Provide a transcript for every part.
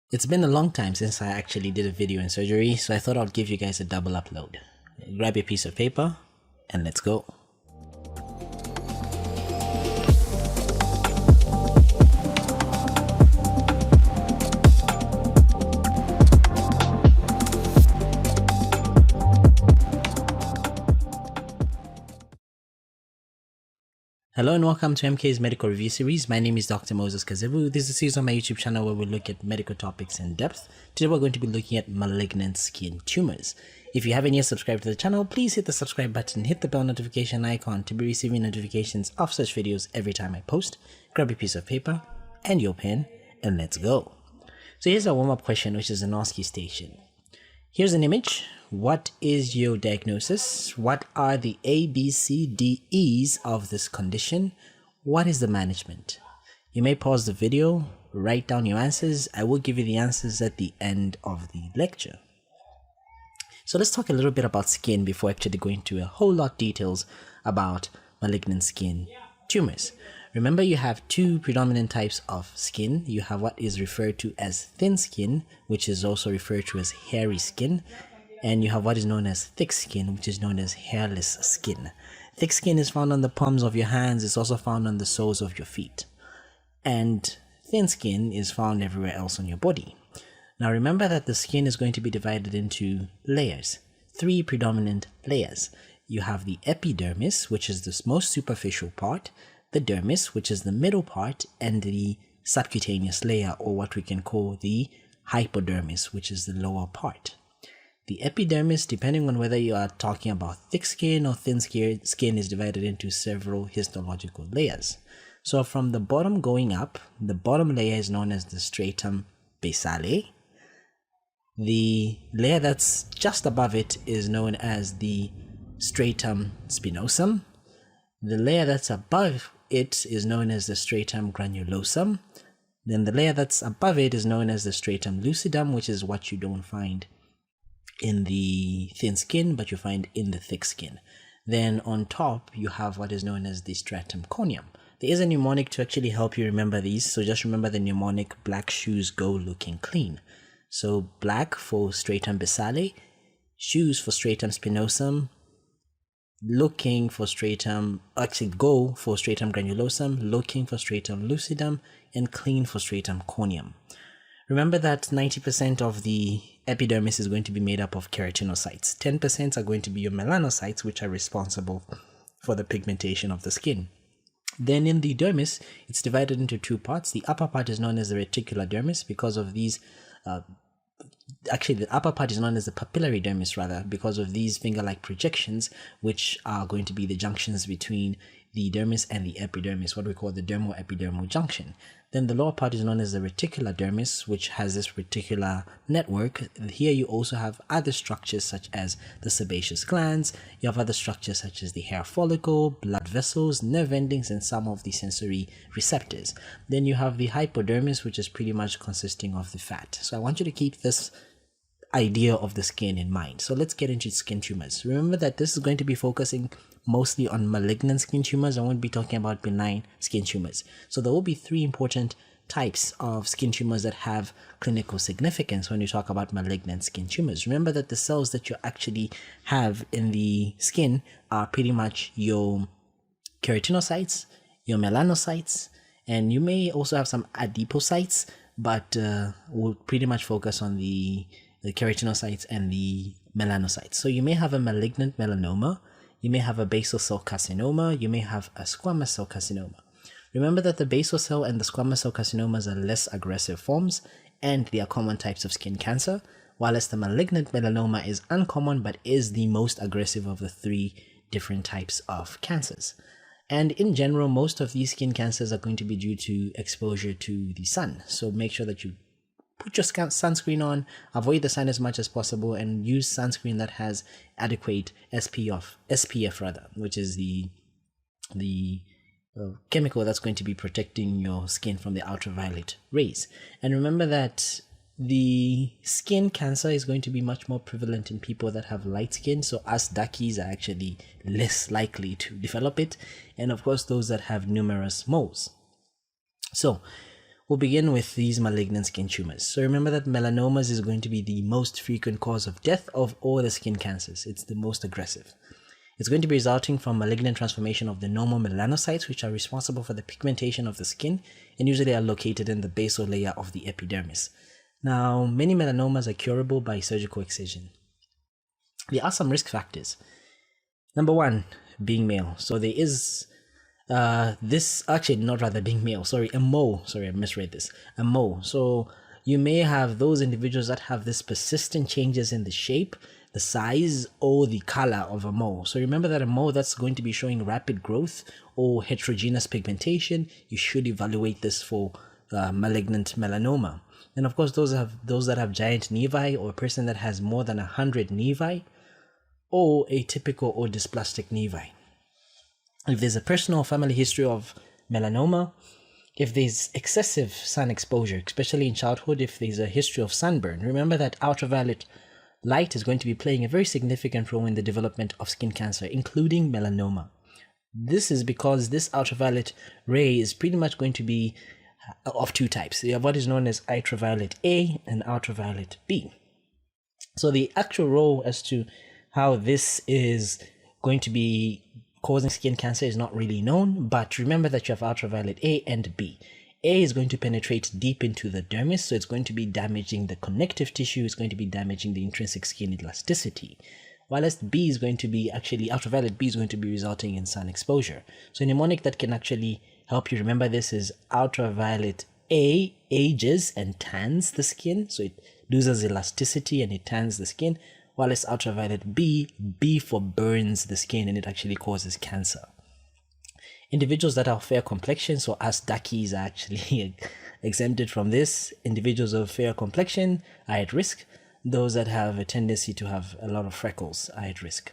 It's been a long time since I actually did a video in surgery, so I thought I'd give you guys a double upload. Grab your piece of paper and let's go. Hello and welcome to MK's Medical Review Series. My name is Dr. Moses Kazebu. This is a series on my YouTube channel where we look at medical topics in depth. Today we're going to be looking at malignant skin tumors. If you haven't yet subscribed to the channel, please hit the subscribe button, hit the bell notification icon to be receiving notifications of such videos every time I post. Grab a piece of paper and your pen and let's go. So here's a warm-up question, which is an ASCII station. Here's an image. What is your diagnosis? What are the A, B, C, D, E's of this condition? What is the management? You may pause the video, write down your answers. I will give you the answers at the end of the lecture. So let's talk a little bit about skin before actually going into a whole lot details about malignant skin tumors. Remember, you have two predominant types of skin. You have what is referred to as thin skin, which is also referred to as hairy skin. And you have what is known as thick skin, which is known as hairless skin. Thick skin is found on the palms of your hands. It's also found on the soles of your feet. And thin skin is found everywhere else on your body. Now remember that the skin is going to be divided into layers, three predominant layers. You have the epidermis, which is the most superficial part, the dermis, which is the middle part, and the subcutaneous layer, or what we can call the hypodermis, which is the lower part. The epidermis, depending on whether you are talking about thick skin or thin skin, is divided into several histological layers. So from the bottom going up, the bottom layer is known as the stratum basale. The layer that's just above it is known as the stratum spinosum. The layer that's above it is known as the stratum granulosum. Then the layer that's above it is known as the stratum lucidum, which is what you don't find in the thin skin, but you find in the thick skin. Then on top, you have what is known as the stratum corneum. There is a mnemonic to actually help you remember these, so just remember the mnemonic: black shoes go looking clean. So black for stratum basale, shoes for stratum spinosum, looking for stratum, go for stratum granulosum, looking for stratum lucidum, and clean for stratum corneum. Remember that 90% of the epidermis is going to be made up of keratinocytes. 10% are going to be your melanocytes, which are responsible for the pigmentation of the skin. Then in the dermis, it's divided into two parts. The upper part is known as the reticular dermis because of these actually the upper part is known as the papillary dermis, rather, because of these finger-like projections, which are going to be the junctions between the dermis and the epidermis, what we call the dermo-epidermal junction. Then the lower part is known as the reticular dermis, which has this reticular network. Here you also have other structures such as the sebaceous glands. You have other structures such as the hair follicle, blood vessels, nerve endings, and some of the sensory receptors. Then you have the hypodermis, which is pretty much consisting of the fat. So I want you to keep this idea of the skin in mind. So let's get into skin tumors. Remember that this is going to be focusing mostly on malignant skin tumors. I won't be talking about benign skin tumors. So there will be three important types of skin tumors that have clinical significance when you talk about malignant skin tumors. Remember that the cells that you actually have in the skin are pretty much your keratinocytes, your melanocytes, and you may also have some adipocytes, but we'll pretty much focus on the keratinocytes and the melanocytes. So you may have a malignant melanoma, you may have a basal cell carcinoma, you may have a squamous cell carcinoma. Remember that the basal cell and the squamous cell carcinomas are less aggressive forms and they are common types of skin cancer, whilst the malignant melanoma is uncommon but is the most aggressive of the three different types of cancers. And in general, most of these skin cancers are going to be due to exposure to the sun. So make sure that you put your sunscreen on, avoid the sun as much as possible, and use sunscreen that has adequate SPF, which is the chemical that's going to be protecting your skin from the ultraviolet rays. And remember that the skin cancer is going to be much more prevalent in people that have light skin. So us darkies are actually less likely to develop it. And of course, those that have numerous moles. So We'll begin with these malignant skin tumors. So remember that melanomas is going to be the most frequent cause of death of all the skin cancers. It's the most aggressive. It's going to be resulting from malignant transformation of the normal melanocytes, which are responsible for the pigmentation of the skin and usually are located in the basal layer of the epidermis. Now, many melanomas are curable by surgical excision. There are some risk factors. Number one, being male. So there is a mole. Sorry, I misread this. A mole. So you may have those individuals that have this persistent changes in the shape, the size, or the color of a mole. So remember that a mole that's going to be showing rapid growth or heterogeneous pigmentation, you should evaluate this for malignant melanoma. And of course, those that have giant nevi, or a person that has more than 100 nevi, or atypical or dysplastic nevi. If there's a personal family history of melanoma, if there's excessive sun exposure, especially in childhood, if there's a history of sunburn, remember that ultraviolet light is going to be playing a very significant role in the development of skin cancer, including melanoma. This is because this ultraviolet ray is pretty much going to be of two types. You have what is known as ultraviolet A and ultraviolet B. So the actual role as to how this is going to be causing skin cancer is not really known, but remember that you have ultraviolet A and B. A is going to penetrate deep into the dermis, so it's going to be damaging the connective tissue, it's going to be damaging the intrinsic skin elasticity. Whilst ultraviolet B is going to be resulting in sun exposure. So a mnemonic that can actually help you remember this is ultraviolet A ages and tans the skin, so it loses elasticity and it tans the skin, whilst ultraviolet B for burns the skin and it actually causes cancer. Individuals that are fair complexion, so us darkies are actually exempted from this. Individuals of fair complexion are at risk. Those that have a tendency to have a lot of freckles are at risk.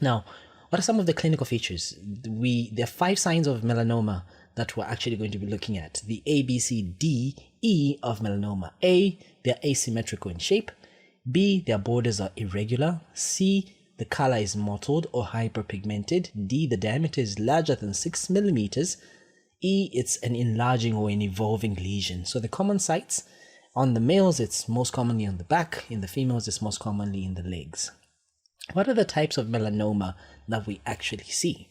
Now, what are some of the clinical features? There are 5 signs of melanoma that we're actually going to be looking at. The A, B, C, D, E of melanoma. A, they're asymmetrical in shape. B, their borders are irregular. C, the color is mottled or hyperpigmented. D, the diameter is larger than 6 millimeters. E, it's an enlarging or an evolving lesion. So the common sites, on the males, it's most commonly on the back. In the females, it's most commonly in the legs. What are the types of melanoma that we actually see?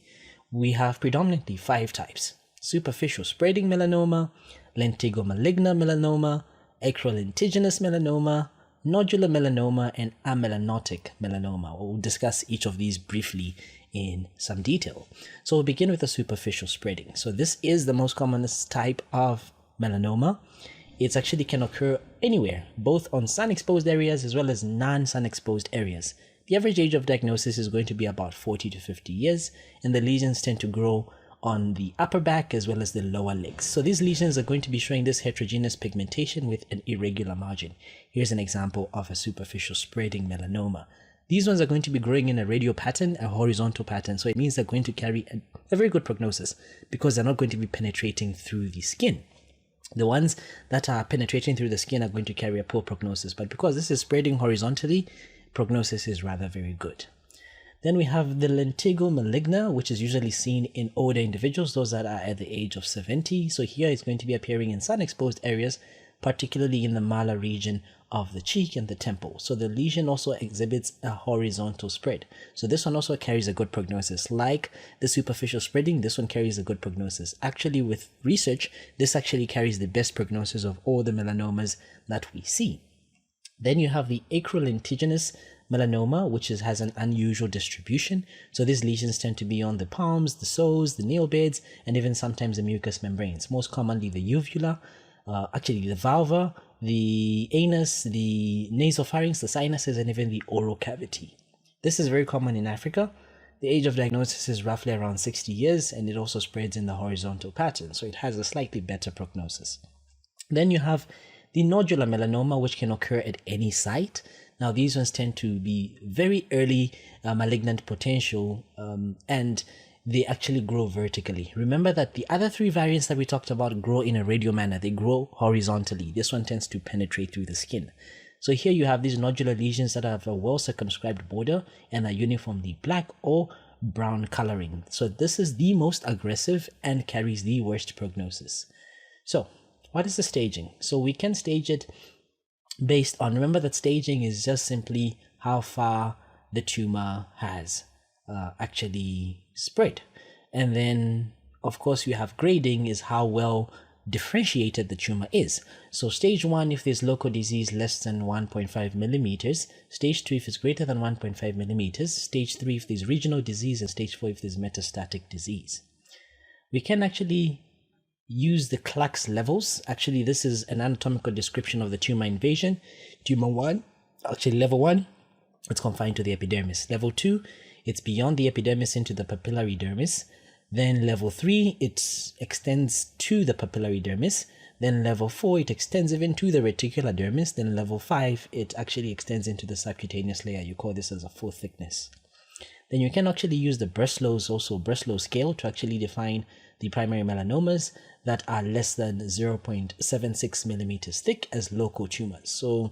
We have predominantly 5 types. Superficial spreading melanoma, lentigo-malignar melanoma, acrolentigenous melanoma, nodular melanoma, and amelanotic melanoma. We'll discuss each of these briefly in some detail. So we'll begin with the superficial spreading. So this is the most commonest type of melanoma. It actually can occur anywhere, both on sun-exposed areas as well as non-sun exposed areas. The average age of diagnosis is going to be about 40 to 50 years, and the lesions tend to grow on the upper back as well as the lower legs. So these lesions are going to be showing this heterogeneous pigmentation with an irregular margin. Here's an example of a superficial spreading melanoma. These ones are going to be growing in a radial pattern, a horizontal pattern. So it means they're going to carry a very good prognosis because they're not going to be penetrating through the skin. The ones that are penetrating through the skin are going to carry a poor prognosis, but because this is spreading horizontally, prognosis is rather very good. Then we have the lentigo-malignar, which is usually seen in older individuals, those that are at the age of 70. So here it's going to be appearing in sun-exposed areas, particularly in the malar region of the cheek and the temple. So the lesion also exhibits a horizontal spread. So this one also carries a good prognosis. Like the superficial spreading, this one carries a good prognosis. Actually, with research, this actually carries the best prognosis of all the melanomas that we see. Then you have the acrolentigenous melanoma, which has an unusual distribution. So these lesions tend to be on the palms, the soles, the nail beds, and even sometimes the mucous membranes. Most commonly the uvula, the vulva, the anus, the nasopharynx, the sinuses, and even the oral cavity. This is very common in Africa. The age of diagnosis is roughly around 60 years, and it also spreads in the horizontal pattern, so it has a slightly better prognosis. Then you have the nodular melanoma, which can occur at any site. Now, these ones tend to be very early malignant potential, and they actually grow vertically. Remember that the other 3 variants that we talked about grow in a radial manner. They grow horizontally. This one tends to penetrate through the skin. So here you have these nodular lesions that have a well-circumscribed border and are uniformly black or brown coloring. So this is the most aggressive and carries the worst prognosis. So What is the staging? So we can stage it based on, remember that staging is just simply how far the tumor has actually spread. And then, of course, you have grading is how well differentiated the tumor is. So stage 1, if there's local disease less than 1.5 millimeters, stage 2 if it's greater than 1.5 millimeters, stage 3 if there's regional disease, and stage 4 if there's metastatic disease. We can actually use the Clark's levels. Actually, this is an anatomical description of the tumor invasion. Tumor 1, actually level 1, it's confined to the epidermis. Level 2, it's beyond the epidermis into the papillary dermis. Then level 3, it extends to the papillary dermis. Then level 4, it extends even to the reticular dermis. Then level 5, it actually extends into the subcutaneous layer. You call this as a full thickness. Then you can actually use the Breslau's scale to actually define the primary melanomas that are less than 0.76 millimeters thick as local tumors. So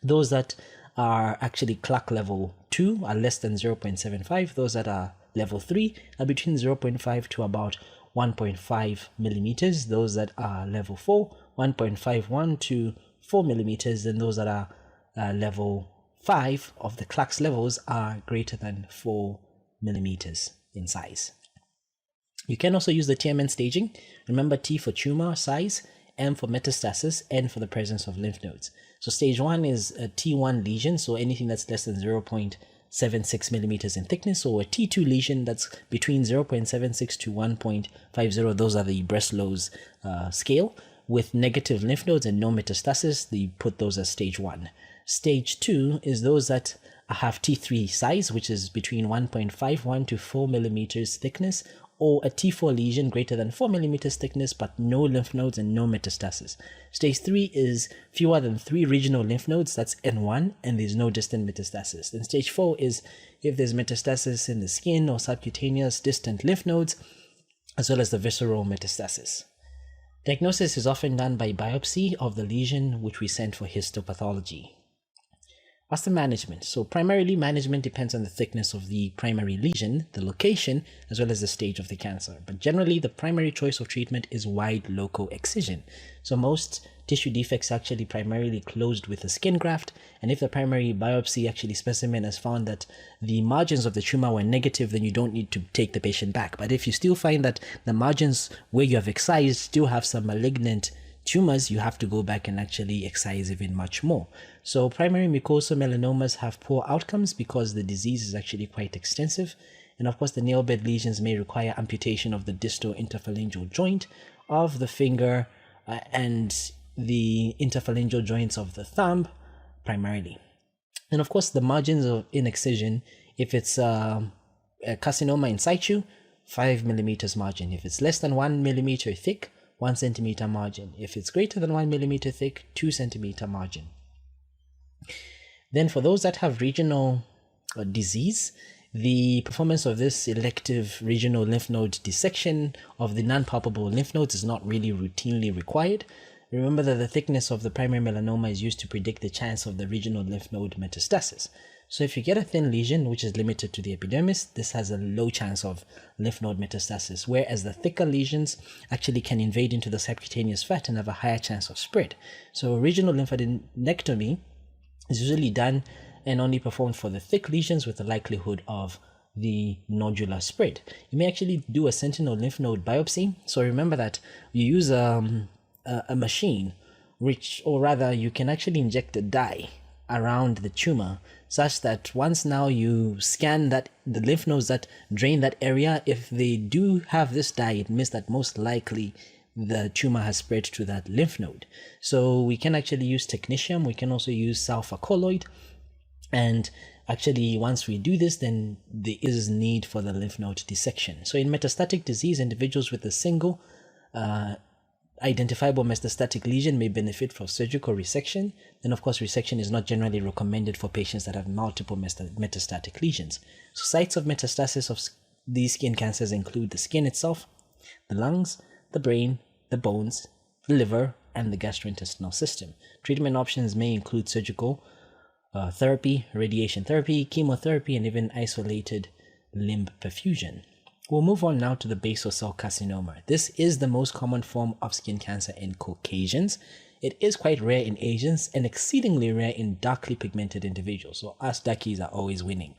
those that are actually Clark level 2 are less than 0.75. Those that are level 3 are between 0.5 to about 1.5 millimeters. Those that are level 4, 1.51 to 4 millimeters. And those that are level 5 of the Clark's levels are greater than 4 millimeters in size. You can also use the TMN staging. Remember, T for tumor size, M for metastasis, N for the presence of lymph nodes. So stage 1 is a T1 lesion, so anything that's less than 0.76 millimeters in thickness, or a T2 lesion that's between 0.76 to 1.50. Those are the Breslau's scale. With negative lymph nodes and no metastasis, they put those as stage 1. Stage 2 is those that have T3 size, which is between 1.51 to 4 millimeters thickness, or a T4 lesion greater than 4 millimeters thickness, but no lymph nodes and no metastasis. Stage 3 is fewer than 3 regional lymph nodes, that's N1, and there's no distant metastasis. Then stage 4 is if there's metastasis in the skin or subcutaneous distant lymph nodes, as well as the visceral metastasis. Diagnosis is often done by biopsy of the lesion, which we send for histopathology. What's the management? So primarily management depends on the thickness of the primary lesion, the location, as well as the stage of the cancer. But generally, the primary choice of treatment is wide local excision. So most tissue defects are actually primarily closed with a skin graft. And if the primary biopsy actually specimen has found that the margins of the tumor were negative, then you don't need to take the patient back. But if you still find that the margins where you have excised still have some malignant tumors, you have to go back and actually excise even much more. So primary mucosal melanomas have poor outcomes because the disease is actually quite extensive. And of course, the nail bed lesions may require amputation of the distal interphalangeal joint of the finger and the interphalangeal joints of the thumb primarily. And of course, the margins of in excision, if it's a carcinoma in situ, 5 millimeters margin. If it's less than 1 millimeter thick, 1 centimeter margin. If it's greater than 1 millimeter thick, 2 centimeter margin. Then for those that have regional disease, the performance of this elective regional lymph node dissection of the non-palpable lymph nodes is not really routinely required. Remember that the thickness of the primary melanoma is used to predict the chance of the regional lymph node metastasis. So if you get a thin lesion, which is limited to the epidermis, this has a low chance of lymph node metastasis, whereas the thicker lesions actually can invade into the subcutaneous fat and have a higher chance of spread. So regional lymphadenectomy is usually done and only performed for the thick lesions with the likelihood of the nodular spread. You may actually do a sentinel lymph node biopsy. So remember that you use a machine, or rather you can actually inject a dye around the tumor such that once now you scan that the lymph nodes that drain that area, if they do have this dye, it means that most likely the tumor has spread to that lymph node. So we can actually use technetium. We can also use sulfur colloid. And actually, once we do this, then there is need for the lymph node dissection. So in metastatic disease, individuals with a single identifiable metastatic lesion may benefit from surgical resection. Then of course, resection is not generally recommended for patients that have multiple metastatic lesions. So sites of metastasis of these skin cancers include the skin itself, the lungs, the brain, the bones, the liver, and the gastrointestinal system. Treatment options may include surgical therapy, radiation therapy, chemotherapy, and even isolated limb perfusion. We'll move on now to the basal cell carcinoma. This is the most common form of skin cancer in Caucasians. It is quite rare in Asians and exceedingly rare in darkly pigmented individuals. So us darkies are always winning.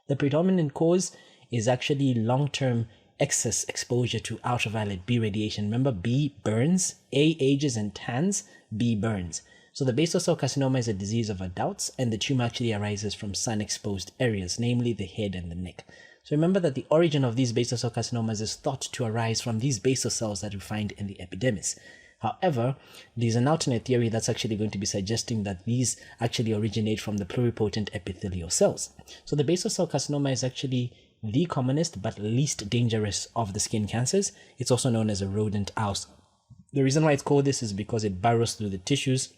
The predominant cause is actually long-term excess exposure to ultraviolet B radiation. Remember, B burns, A ages and tans, B burns. So the basal cell carcinoma is a disease of adults, and the tumor actually arises from sun-exposed areas, namely the head and the neck. So remember that the origin of these basal cell carcinomas is thought to arise from these basal cells that we find in the epidermis. However, there's an alternate theory that's actually going to be suggesting that these actually originate from the pluripotent epithelial cells. So the basal cell carcinoma is actually the commonest but least dangerous of the skin cancers. It's also known as a rodent ulcer. The reason why it's called this is because it burrows through the tissues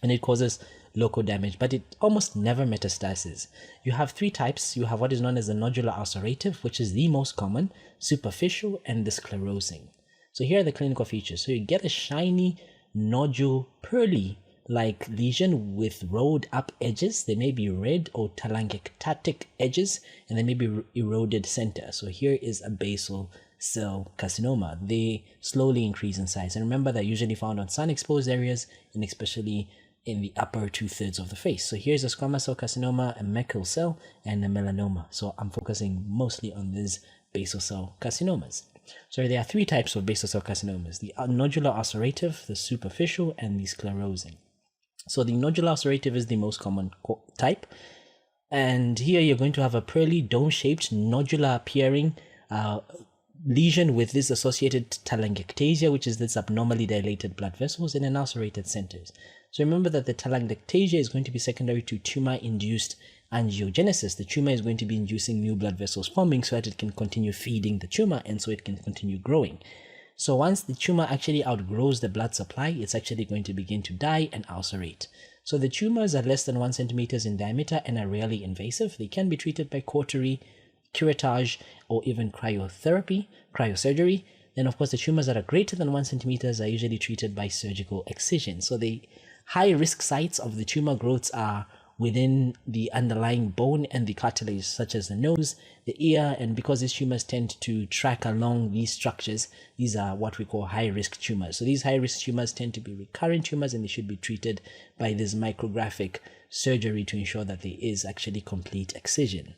and it causes local damage, but it almost never metastasizes. You have three types. You have what is known as the nodular ulcerative, which is the most common, superficial, and the sclerosing. So here are the clinical features. So you get a shiny, nodule, pearly-like lesion with rolled up edges. They may be red or telangiectatic edges, and they may be eroded center. So here is a basal cell carcinoma. They slowly increase in size. And remember, they're usually found on sun-exposed areas, and especially in the upper 2/3 of the face. So here's a squamous cell carcinoma, a Merkel cell, and a melanoma. So I'm focusing mostly on these basal cell carcinomas. So there are three types of basal cell carcinomas: the nodular ulcerative, the superficial, and the sclerosing. So the nodular ulcerative is the most common type. And here you're going to have a pearly dome-shaped nodular appearing lesion with this associated telangiectasia, which is this abnormally dilated blood vessels in an ulcerated centers. So remember that the telangiectasia is going to be secondary to tumor-induced angiogenesis. The tumor is going to be inducing new blood vessels forming so that it can continue feeding the tumor and so it can continue growing. So once the tumor actually outgrows the blood supply, it's actually going to begin to die and ulcerate. So the tumors are less than 1 centimeter in diameter and are rarely invasive. They can be treated by cautery, curettage, or even cryosurgery. Then of course the tumors that are greater than 1 centimeter are usually treated by surgical excision. So the high risk sites of the tumor growths are within the underlying bone and the cartilage, such as the nose, the ear, and because these tumors tend to track along these structures, these are what we call high-risk tumors. So these high-risk tumors tend to be recurrent tumors, and they should be treated by this micrographic surgery to ensure that there is actually complete excision.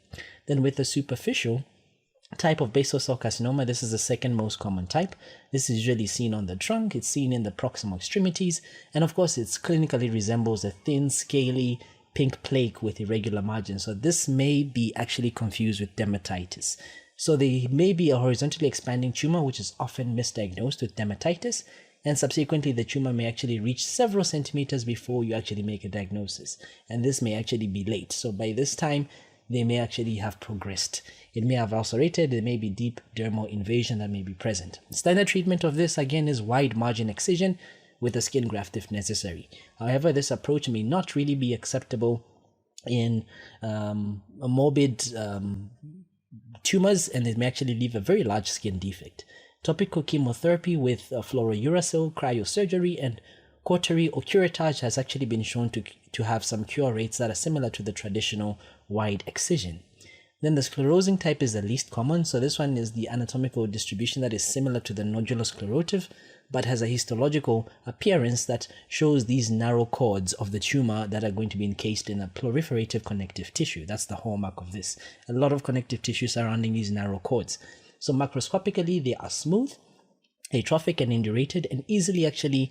Then with the superficial type of basal cell carcinoma, this is the second most common type. This is usually seen on the trunk, it's seen in the proximal extremities, and of course it clinically resembles a thin, scaly, pink plaque with irregular margins. So this may be actually confused with dermatitis. So they may be a horizontally expanding tumor, which is often misdiagnosed with dermatitis, and subsequently the tumor may actually reach several centimeters before you actually make a diagnosis. And this may actually be late. So by this time, they may actually have progressed. It may have ulcerated, there may be deep dermal invasion that may be present. Standard treatment of this, again, is wide margin excision with a skin graft if necessary. However, this approach may not really be acceptable in morbid tumors, and it may actually leave a very large skin defect. Topical chemotherapy with fluorouracil, cryosurgery, and cautery or curettage has actually been shown to have some cure rates that are similar to the traditional wide excision. Then the sclerosing type is the least common. So this one is the anatomical distribution that is similar to the nodular sclerotive, but has a histological appearance that shows these narrow cords of the tumor that are going to be encased in a proliferative connective tissue. That's the hallmark of this. A lot of connective tissue surrounding these narrow cords. So macroscopically, they are smooth, atrophic and indurated, and easily actually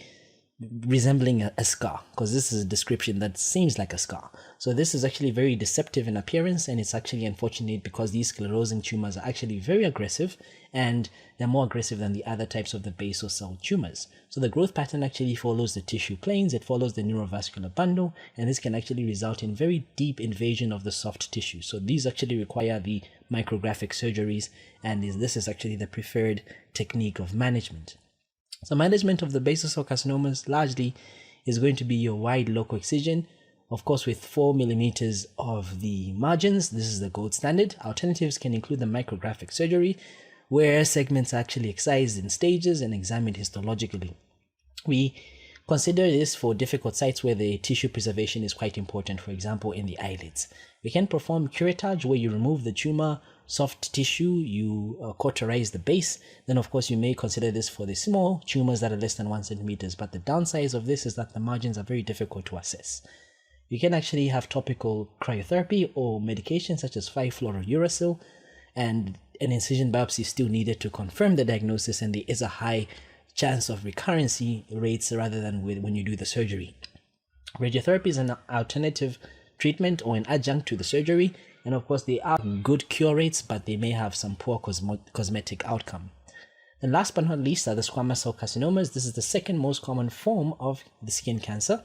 resembling a scar, because this is a description that seems like a scar. So this is actually very deceptive in appearance, and it's actually unfortunate because these sclerosing tumors are actually very aggressive, and they're more aggressive than the other types of the basal cell tumors. So the growth pattern actually follows the tissue planes, it follows the neurovascular bundle, and this can actually result in very deep invasion of the soft tissue. So these actually require the micrographic surgeries, and this is actually the preferred technique of management. So management of the basal cell carcinomas largely is going to be your wide local excision, of course with 4 millimeters of the margins. This is the gold standard. Alternatives can include the micrographic surgery, where segments are actually excised in stages and examined histologically. We consider this for difficult sites where the tissue preservation is quite important, for example in the eyelids. We can perform curettage, where you remove the tumor soft tissue, you cauterize the base, then of course you may consider this for the small tumors that are less than 1 centimeters. But the downside of this is that the margins are very difficult to assess. You can actually have topical cryotherapy or medication such as 5-fluorouracil, and an incision biopsy is still needed to confirm the diagnosis, and there is a high chance of recurrency rates rather than when you do the surgery. Radiotherapy is an alternative treatment or an adjunct to the surgery, and of course they are good cure rates, but they may have some poor cosmetic outcome. And last but not least are the squamous cell carcinomas. This is the second most common form of the skin cancer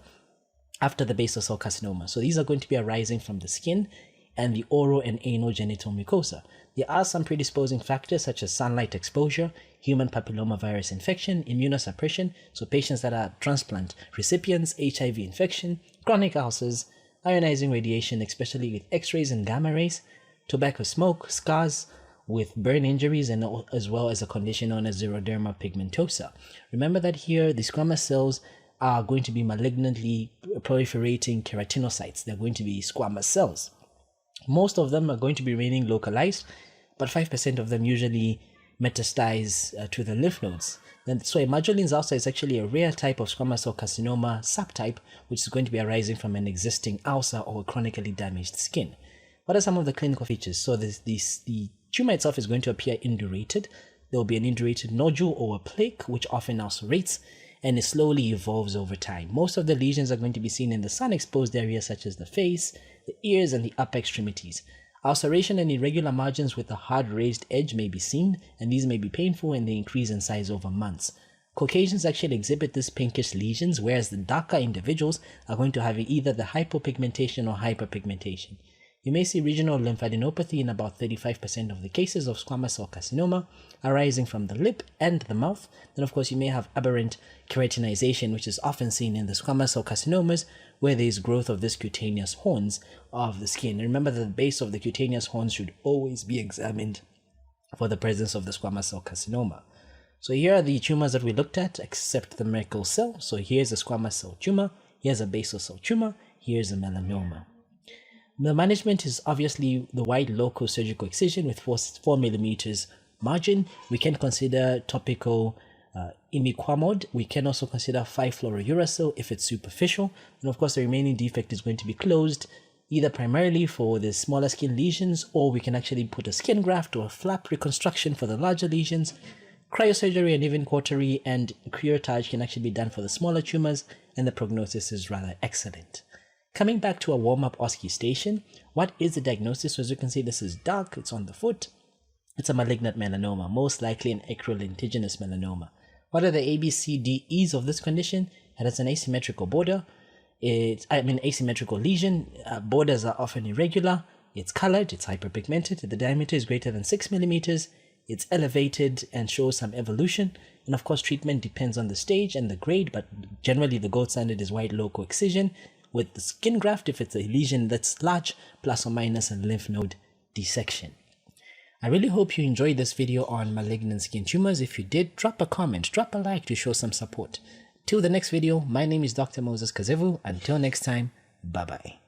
after the basal cell carcinoma. So these are going to be arising from the skin and the oral and anal genital mucosa. There are some predisposing factors such as sunlight exposure, human papillomavirus infection, immunosuppression, so patients that are transplant recipients, HIV infection, chronic ulcers, ionizing radiation, especially with X-rays and gamma rays, tobacco smoke, scars with burn injuries, and as well as a condition known as xeroderma pigmentosa. Remember that here the squamous cells are going to be malignantly proliferating keratinocytes. They're going to be squamous cells. Most of them are going to be remaining localized, but 5% of them usually metastasize to the lymph nodes. So a Majorlin's ulcer is actually a rare type of squamous cell carcinoma subtype, which is going to be arising from an existing ulcer or chronically damaged skin. What are some of the clinical features? So the tumor itself is going to appear indurated. There will be an indurated nodule or a plaque, which often ulcerates, and it slowly evolves over time. Most of the lesions are going to be seen in the sun-exposed areas such as the face, the ears, and the upper extremities. Ulceration and irregular margins with a hard raised edge may be seen, and these may be painful and they increase in size over months. Caucasians actually exhibit these pinkish lesions, whereas the darker individuals are going to have either the hypopigmentation or hyperpigmentation. You may see regional lymphadenopathy in about 35% of the cases of squamous cell carcinoma, arising from the lip and the mouth. Then of course you may have aberrant keratinization, which is often seen in the squamous cell carcinomas, where there is growth of this cutaneous horns of the skin. And remember that the base of the cutaneous horns should always be examined for the presence of the squamous cell carcinoma. So here are the tumors that we looked at, except the Merkel cell. So here's a squamous cell tumor, here's a basal cell tumor, here's a melanoma. The management is obviously the wide local surgical excision with 4 millimeters margin. We can consider topical imiquimod. We can also consider 5-fluorouracil if it's superficial. And of course, the remaining defect is going to be closed either primarily for the smaller skin lesions, or we can actually put a skin graft or a flap reconstruction for the larger lesions. Cryosurgery and even cautery and curettage can actually be done for the smaller tumors, and the prognosis is rather excellent. Coming back to a warm-up OSCE station, what is the diagnosis? So as you can see, this is dark, it's on the foot. It's a malignant melanoma, most likely an acrolentigenous melanoma. What are the ABCDEs of this condition? It has an asymmetrical border. Asymmetrical lesion. Borders are often irregular. It's colored, it's hyperpigmented. The diameter is greater than 6 millimeters. It's elevated and shows some evolution. And of course, treatment depends on the stage and the grade, but generally the gold standard is wide local excision with the skin graft if it's a lesion that's large, plus or minus a lymph node dissection. I really hope you enjoyed this video on malignant skin tumors. If you did, drop a comment, drop a like to show some support. Till the next video, my name is Dr. Moses Kazevu. Until next time, bye-bye.